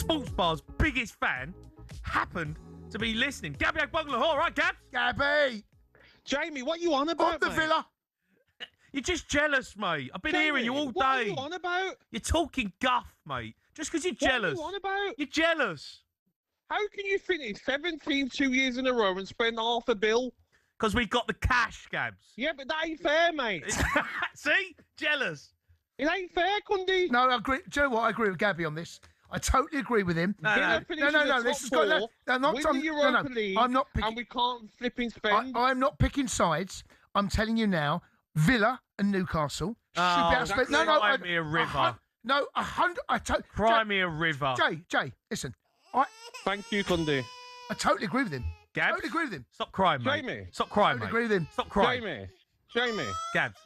talkSPORT's biggest fan, happened to be listening. Gabby Agbonlahor, right, Gabs? Gabby! Jamie, what you on about, On the mate? Villa! You're just jealous, mate. I've been hearing you all day. What are you on about? You're talking guff, mate. Just because you're jealous. What are you on about? You're jealous. How can you finish 17 2 years in a row and spend half a bill? Because we've got the cash, Gabs. Yeah, but that ain't fair, mate. See? Jealous. It ain't fair, Cundy. No, I agree. Do you know what? I agree with Gabby on this. I totally agree with him. No. This has got win the Europa League, I'm not picking. and we can't flipping spend. I'm not picking sides. I'm telling you now, Villa and Newcastle should be able to spend. Cry me a river. Cry me a river. Jay, listen. Thank you, Cundy. I totally agree with him. Gabs? Totally agree with him. Stop crying, mate. Jamie. Stop crying, Totally mate. agree with him. Stop crying. Jamie. Gabs.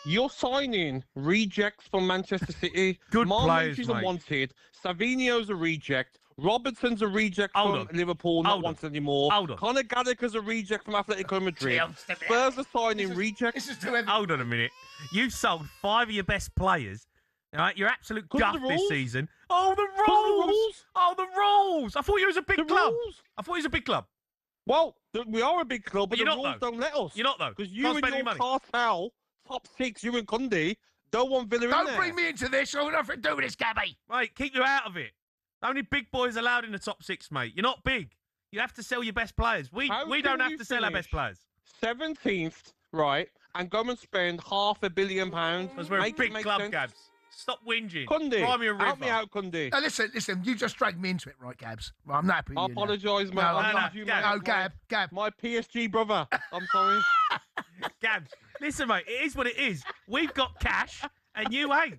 You're signing rejects from Manchester City. Good players, is mate. unwanted. Savino's a reject. Robertson's a reject from Liverpool, not wanted anymore. Conor Gallagher's a reject from Atletico Madrid. Spurs are signing rejects. Hold on a minute. You sold 5 of your best players. All right, you're absolute guff this season. Oh, the rules! Oh, the rules! I thought you was a big club. I thought you was a big club. Well, we are a big club, but the you're not, rules though. don't let us. You're not, though. Because you and your cartel, top 6, you and Cundy, don't want Villa in there. Don't bring me into this. I've got nothing to do with this, Gabby. Mate, keep you out of it. Only big boys allowed in the top 6, mate. You're not big. You have to sell your best players. We don't have to sell our best players. 17th, right, and go and spend £500 million. Because we're a big club, Gabs. Stop whinging. Cundy, Cry me a river. help me out, Cundy. Now, listen, you just dragged me into it, right, Gabs? Well, I'm not happy with I you apologise, mate. No, Gab. My PSG brother. I'm sorry. Gabs, listen, mate, it is what it is. We've got cash, and you ain't.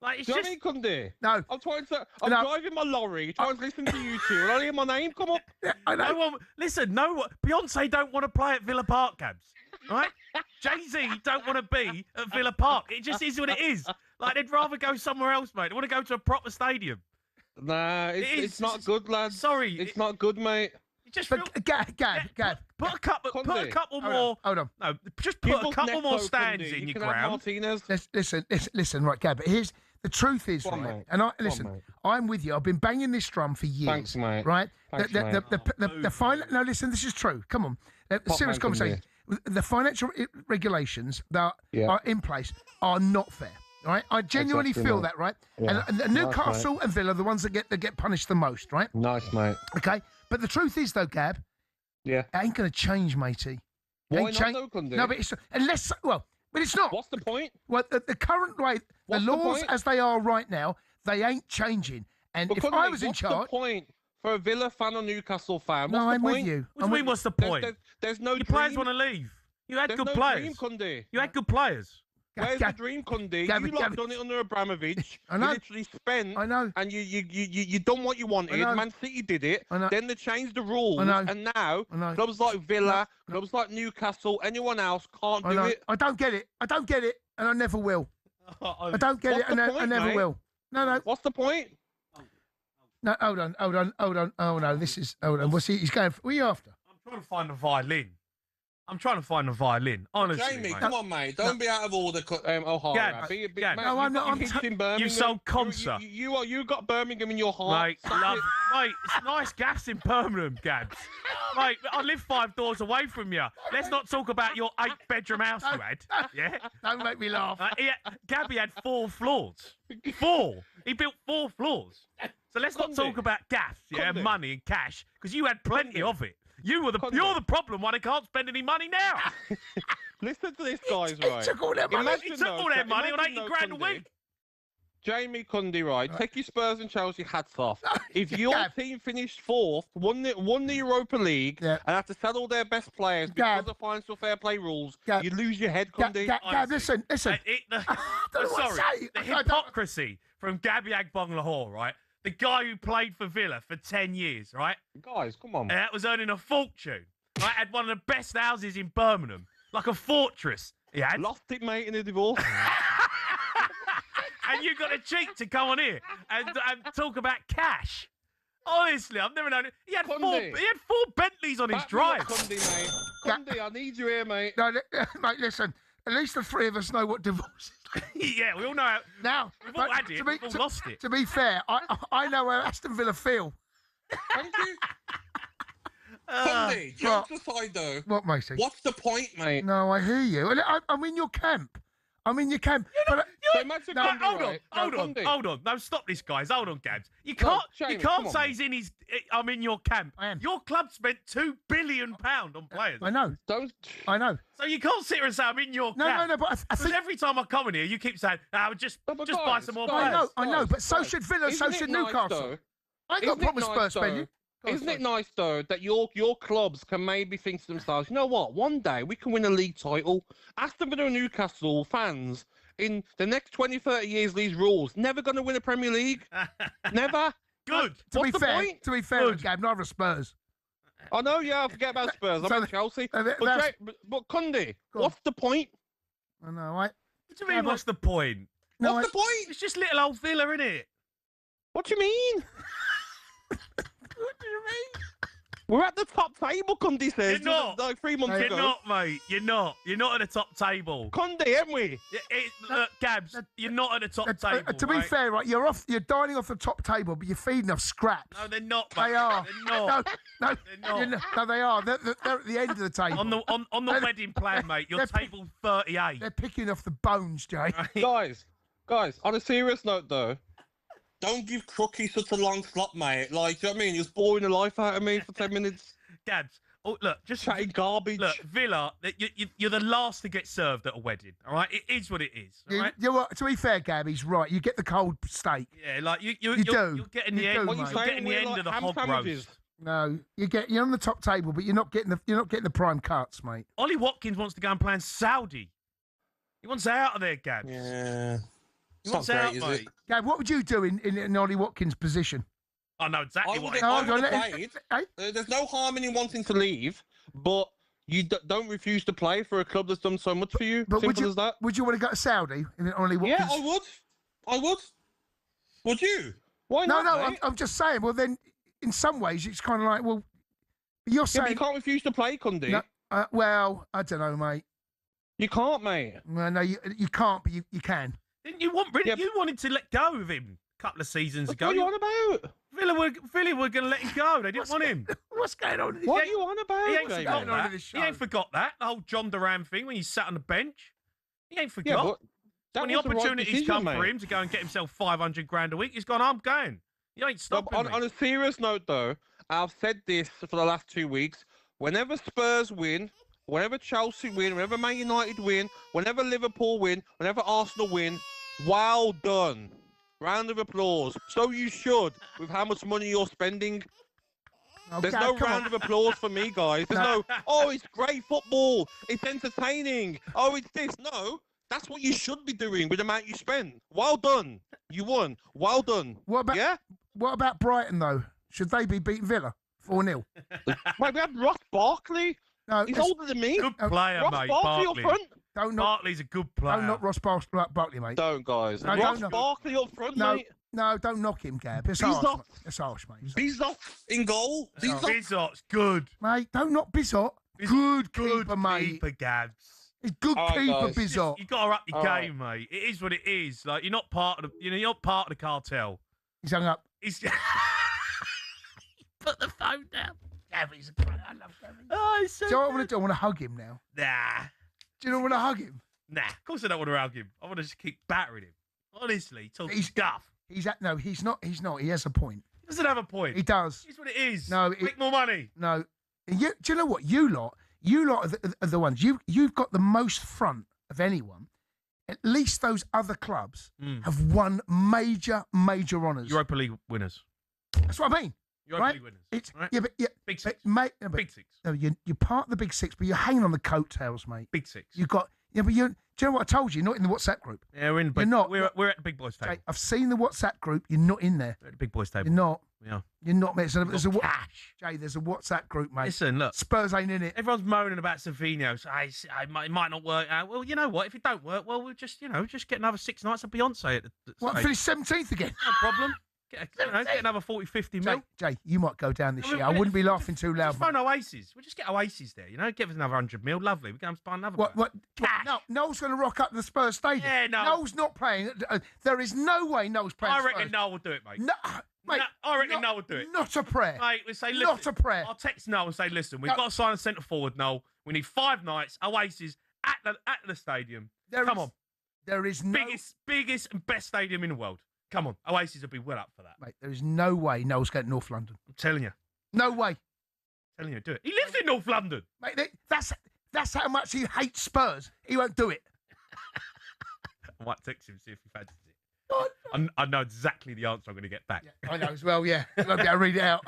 Like, it's just... Cundy? No. I'm driving my lorry, trying to listen to you two, and I hear my name come up. Yeah, I know. Beyonce don't want to play at Villa Park, Gabs. Right? Jay-Z don't want to be at Villa Park. It just is what it is. Like, they'd rather go somewhere else, mate. They want to go to a proper stadium. Nah, it's not good, lad. Sorry. It's not good, mate. Gab. Put a couple more. Hold on. No, just put a couple more stands in your ground. Listen, right, Gab. But here's the truth is, right? And I'm with you. I've been banging this drum for years. Thanks, mate. Right? Thanks, the final. No, listen. This is true. Come on. Serious conversation. The financial regulations that are in place are not fair. Right? I genuinely feel that, right? Yeah. And Newcastle and Villa are the ones that get punished the most, right? Nice, mate. Okay. But the truth is, though, Gab, it ain't going to change, matey. Why not, though, Cundy? No, but it's but it's not. What's the point? Well, the current way, the laws as they are right now, they ain't changing. And but if Cundy, I was in charge, what's the point for a Villa fan or Newcastle fan? What's no, the I'm point? with you. What do you mean? What's the point? There's no. Your players want to leave. You had good players. You had good players. Where's the dream, Cundy? You lot done it under Abramovich. I know. You literally spent. I know. And you done what you wanted. Man City did it. Then they changed the rules. And now clubs like Villa, clubs like Newcastle, anyone else can't do it. I don't get it. And I never will. I don't get it, and I never will. No. What's the point? No, hold on. Oh no, this is. Hold on. What's he? He's going. What are you after? I'm trying to find the violin. Honestly, Jamie, mate. come on, mate. Don't be out of order, O'Hara. No, I'm not. You sold Concert. You got Birmingham in your heart. Mate, it's nice gas in Birmingham, Gabs. Mate, I live 5 doors away from you. Let's not talk about your 8-bedroom house you had. Yeah? Don't make me laugh. Gabby had 4 floors. 4. He built 4 floors. So let's not talk about gas, money and cash, because you had plenty of it. You're the problem why they can't spend any money now. Listen to this, guys, right? He took all their money. He took all their money on 80 grand a week. Jamie Cundy, right? Take your Spurs and Chelsea hats off. If your team finished 4th, won the Europa League, and have to sell all their best players because of financial fair play rules, you lose your head, Cundy. Listen. The hypocrisy from Gabby Agbonlahor, right? The guy who played for Villa for 10 years, right? Guys, come on. And that was earning a fortune. Right? Had one of the best houses in Birmingham. Like a fortress. He had. Lost it, mate, in a divorce. And you got to cheat to come on here and talk about cash. Honestly, I've never known it. He had 4 Bentleys on his drive. Cundy, mate. Cundy, I need you here, mate. No, mate, listen. At least the three of us know what divorce is. Yeah, we all know how. Now, we've all had it. We've all lost it. To be fair, I know how Aston Villa feel. Thank you. Sunday, jokes aside though. What, matey? What's the point, mate? No, I hear you. And I'm in your camp. I'm in your camp. Hold on. No, stop this, guys. Hold on, Gabs. You can't say he's in his. I'm in your camp. I am. Your club spent £2 billion on players. I know. I know. So you can't sit here and say I'm in your camp. No. But I think every time I come in here, you keep saying, just buy some more players. I know. But so should Villa. So should Newcastle. I ain't got proper Spurs spending. Isn't it nice though that your clubs can maybe think to themselves, you know what? One day we can win a league title. Aston Villa and Newcastle fans in the next 20, 30 years, these rules never going to win a Premier League. Never. Good. To be fair, Gab, neither Spurs. I know. Yeah, I forget about Spurs. I'm in Chelsea. But Cundy, what's the point? I know. What do you mean? What's the point? What's the point? It's just little old Villa, isn't it? What do you mean? What do you mean? We're at the top table, Cundy says. You're not. Like 3 months ago. You're not, mate. You're not. You're not at the top table. Cundy, aren't we? Look, Gabs, you're not at the top table. To be fair, right, you're dining off the top table, but you're feeding off scraps. No, they're not, mate. They are. They're not. No, they're not. No, they are. They're at the end of the table. On the wedding plan, mate, you're table 38. They're picking off the bones, Jay. Right. Guys, on a serious note, though, don't give Crookie such a long slot, mate. Like, do you know what I mean? He was boring the life out of me for 10 minutes. Gabs, look, just chatting garbage. Look, Villa, you're the last to get served at a wedding, all right? It is what it is, all right? To be fair, Gab, he's right. You get the cold steak. Yeah, like you're do. getting the end. You're getting the end of the hog roast. No, you're on the top table, but you're not getting the prime cuts, mate. Ollie Watkins wants to go and play in Saudi. He wants out of there, Gabs. Yeah. What's out, mate? Gab, what would you do in Ollie Watkins' position? I know exactly what I would have played. There's no harm in him wanting to leave, but you don't refuse to play for a club that's done so much for you. But Simple as that. Would you want to go to Saudi in Ollie Watkins? Yeah, I would. Would you? Why not? No, I'm just saying. Well, then, in some ways, it's kind of like, well, you're saying... but you can't refuse to play, Cundy. No, well, I don't know, mate. You can't, mate. No, you can't, but you can. Didn't you want? You wanted to let go of him a couple of seasons ago. What are you on about? Villa were going to let him go. They didn't want him. What's going on? What are you on about? He ain't forgot that. He ain't forgot that. The whole John Duran thing when he sat on the bench. He ain't forgot. When the opportunities come for him to go and get himself 500 grand a week, he's gone, I'm going. You ain't stopping me. On a serious note, though, I've said this for the last 2 weeks. Whenever Spurs win, whenever Chelsea win, whenever Man United win, whenever Liverpool win, whenever Arsenal win, well done. Round of applause. So you should, with how much money you're spending. There's no round of applause for me, guys. There's no, oh, it's great football. It's entertaining. Oh, it's this. No, that's what you should be doing with the amount you spend. Well done. You won. Well done. What about Brighton, though? Should they be beating Villa 4-0? Mate, we had Ross Barkley. No, he's older than me. Good player, Ross mate. Barkley up front. Barkley's a good player. Don't knock Ross Barkley, mate. Don't, guys. No, Ross Barkley up front, mate. No, don't knock him, Gab. It's harsh. It's harsh, mate. Bizot in goal. Bizot's good. Mate, don't knock Bizot. Good keeper, mate. Keeper, Gabs. He's good keeper, Bizot. You got to up your game, mate. It is what it is. Like you're not part of the, you're not part of the cartel. He's hung up. He's put the phone down. Gabby's a great. I love Gabby. Oh, he's so. Do you know what I want to do? I want to hug him now. Nah. Do you not want to hug him? Nah. Of course I don't want to hug him. I want to just keep battering him. Honestly, he's stuff. No, he's not. He's not. He has a point. He doesn't have a point. He does. It's what it is. No, make more money. No. Do you know what? You lot are the ones. You've got the most front of anyone. At least those other clubs have won major honours. Europa League winners. That's what I mean. Europa League winners. Right? Yeah, but Big Six. Big Six. No, you're part of the Big Six, but you're hanging on the coattails, mate. Big Six. You've got. Yeah, but do you know what I told you? You're not in the WhatsApp group. Yeah, we're in. You're not. We're at the big boys table. Jay, I've seen the WhatsApp group. You're not in there. We're at the big boys table. You're not. Yeah. You're not, mate. There's a cash. Jay, there's a WhatsApp group, mate. Listen, look. Spurs ain't in it. Everyone's moaning about Savinho. So it might not work out. Well, you know what? If it don't work, well, we'll just get another 6 nights of Beyonce at the What? Finish 17th again? No problem. Get another 40, 50 mil. Jay, you might go down this year. I wouldn't be laughing too loud. Just phone Oasis. We'll just get Oasis there, Give us another 100 mil. Lovely. We can buy another. What? No, Noel's going to rock up the Spurs stadium. Yeah, no. Noel's not playing. There is no way Noel's playing. I reckon Noel will do it, mate. No, mate. I reckon Noel will do it. Not a prayer. Mate, we say, listen. Not a prayer. I'll text Noel and say, listen, we've got to sign a centre forward, Noel. We need 5 nights. Oasis at the stadium. Come on. There is no... Biggest and best stadium in the world. Come on. Oasis will be well up for that. Mate, there is no way Noel's getting North London. I'm telling you. No way. I'm telling you, do it. He lives in North London. Mate, that's how much he hates Spurs. He won't do it. I might text him, see if he fancies it. I know exactly the answer I'm going to get back. Yeah, I know as well, yeah. I won't be able to read it out.